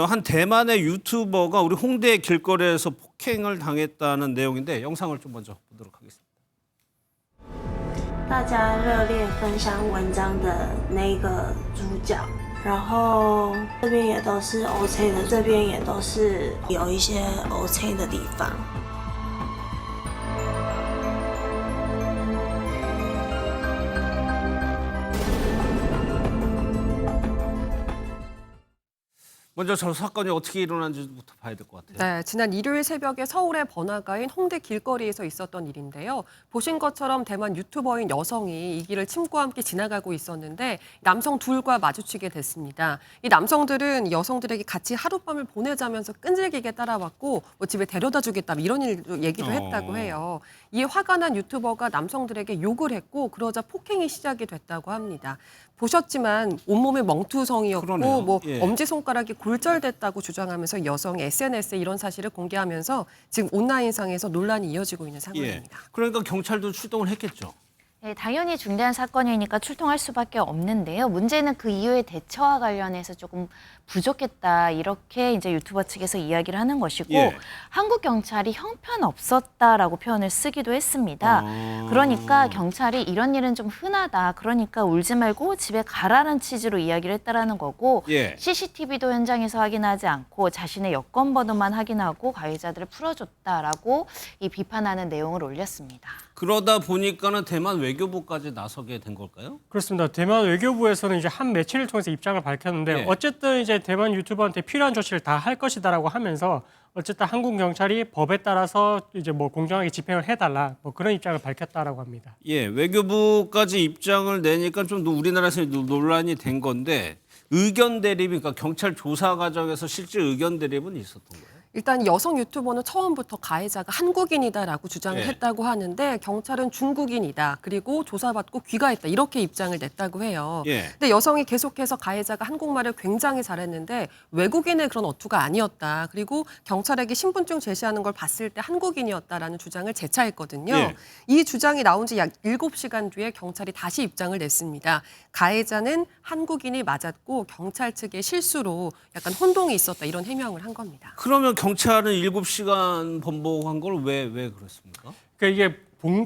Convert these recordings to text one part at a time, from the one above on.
한 대만의 유튜버가 우리 홍대 길거리에서 폭행을 당했다는 내용인데 영상을 좀 먼저 보도록 하겠습니다. 大家热烈分享文章的那个主角，然后这边也都是 OK 的，这边也都是有一些 OK 的地方。 먼저 저 사건이 어떻게 일어난지부터 봐야 될 것 같아요. 네, 지난 일요일 새벽에 서울의 번화가인 홍대 길거리에서 있었던 일인데요. 보신 것처럼 대만 유튜버인 여성이 이 길을 친구와 함께 지나가고 있었는데 남성 둘과 마주치게 됐습니다. 이 남성들은 여성들에게 같이 하룻밤을 보내자면서 끈질기게 따라왔고 뭐 집에 데려다 주겠다 이런 얘기도 했다고 해요. 이에 화가 난 유튜버가 남성들에게 욕을 했고 그러자 폭행이 시작이 됐다고 합니다. 보셨지만 온몸에 멍투성이었고 그러네요. 뭐 예. 엄지손가락이 골절됐다고 주장하면서 여성이 SNS에 이런 사실을 공개하면서 지금 온라인상에서 논란이 이어지고 있는 예. 상황입니다. 그러니까 경찰도 출동을 했겠죠. 네, 당연히 중대한 사건이니까 출동할 수밖에 없는데요. 문제는 그 이후의 대처와 관련해서 조금 부족했다 이렇게 이제 유튜버 측에서 이야기를 하는 것이고 예. 한국 경찰이 형편없었다라고 표현을 쓰기도 했습니다. 그러니까 경찰이 이런 일은 좀 흔하다. 그러니까 울지 말고 집에 가라는 취지로 이야기를 했다라는 거고 예. CCTV도 현장에서 확인하지 않고 자신의 여권 번호만 확인하고 가해자들을 풀어줬다라고 이 비판하는 내용을 올렸습니다. 그러다 보니까는 대만 외교부까지 나서게 된 걸까요? 그렇습니다. 대만 외교부에서는 이제 한 매체를 통해서 입장을 밝혔는데 네. 어쨌든 이제 대만 유튜버한테 필요한 조치를 다 할 것이다라고 하면서 어쨌든 한국 경찰이 법에 따라서 이제 뭐 공정하게 집행을 해달라 뭐 그런 입장을 밝혔다라고 합니다. 예, 외교부까지 입장을 내니까 좀 우리나라에서 논란이 된 건데 의견 대립이 그러니까 경찰 조사 과정에서 실제 의견 대립은 있었던 거예요? 일단 여성 유튜버는 처음부터 가해자가 한국인이다라고 주장을 예. 했다고 하는데 경찰은 중국인이다. 그리고 조사받고 귀가했다. 이렇게 입장을 냈다고 해요. 예. 근데 여성이 계속해서 가해자가 한국말을 굉장히 잘했는데 외국인의 그런 어투가 아니었다. 그리고 경찰에게 신분증 제시하는 걸 봤을 때 한국인이었다라는 주장을 재차했거든요. 예. 이 주장이 나온 지 약 7시간 뒤에 경찰이 다시 입장을 냈습니다. 가해자는 한국인이 맞았고 경찰 측의 실수로 약간 혼동이 있었다. 이런 해명을 한 겁니다. 그러면 경찰은 7시간 번복한 걸 왜 그랬습니까? 그러니까 이게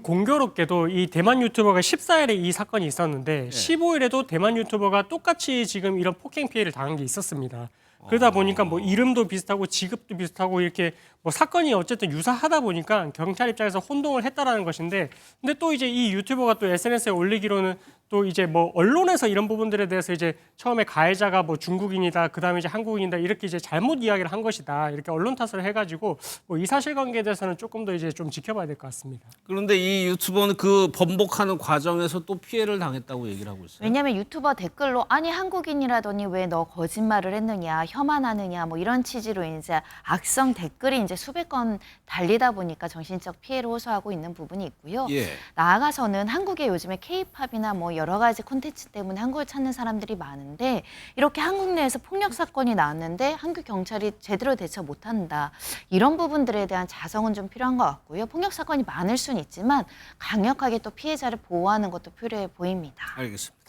공교롭게도 이 대만 유튜버가 14일에 이 사건이 있었는데 15일에도 대만 유튜버가 똑같이 지금 이런 폭행 피해를 당한 게 있었습니다. 그러다 보니까 뭐 이름도 비슷하고 직업도 비슷하고 이렇게 뭐 사건이 어쨌든 유사하다 보니까 경찰 입장에서 혼동을 했다라는 것인데 근데 또 이제 이 유튜버가 또 SNS에 올리기로는 또 이제 뭐 언론에서 이런 부분들에 대해서 이제 처음에 가해자가 뭐 중국인이다 그다음에 이제 한국인이다 이렇게 이제 잘못 이야기를 한 것이다 이렇게 언론 탓을 해가지고 뭐 이 사실관계에 대해서는 조금 더 이제 좀 지켜봐야 될 것 같습니다. 그런데 이 유튜버는 그 번복하는 과정에서 또 피해를 당했다고 얘기를 하고 있어요. 왜냐하면 유튜버 댓글로 아니 한국인이라더니 왜 너 거짓말을 했느냐 혐한하느냐 뭐 이런 취지로 이제 악성 댓글이 이제 수백 건 달리다 보니까 정신적 피해를 호소하고 있는 부분이 있고요. 예. 나아가서는 한국에 요즘에 K-팝이나 뭐 여러 가지 콘텐츠 때문에 한국을 찾는 사람들이 많은데 이렇게 한국 내에서 폭력 사건이 나왔는데 한국 경찰이 제대로 대처 못한다. 이런 부분들에 대한 자성은 좀 필요한 것 같고요. 폭력 사건이 많을 수는 있지만 강력하게 또 피해자를 보호하는 것도 필요해 보입니다. 알겠습니다.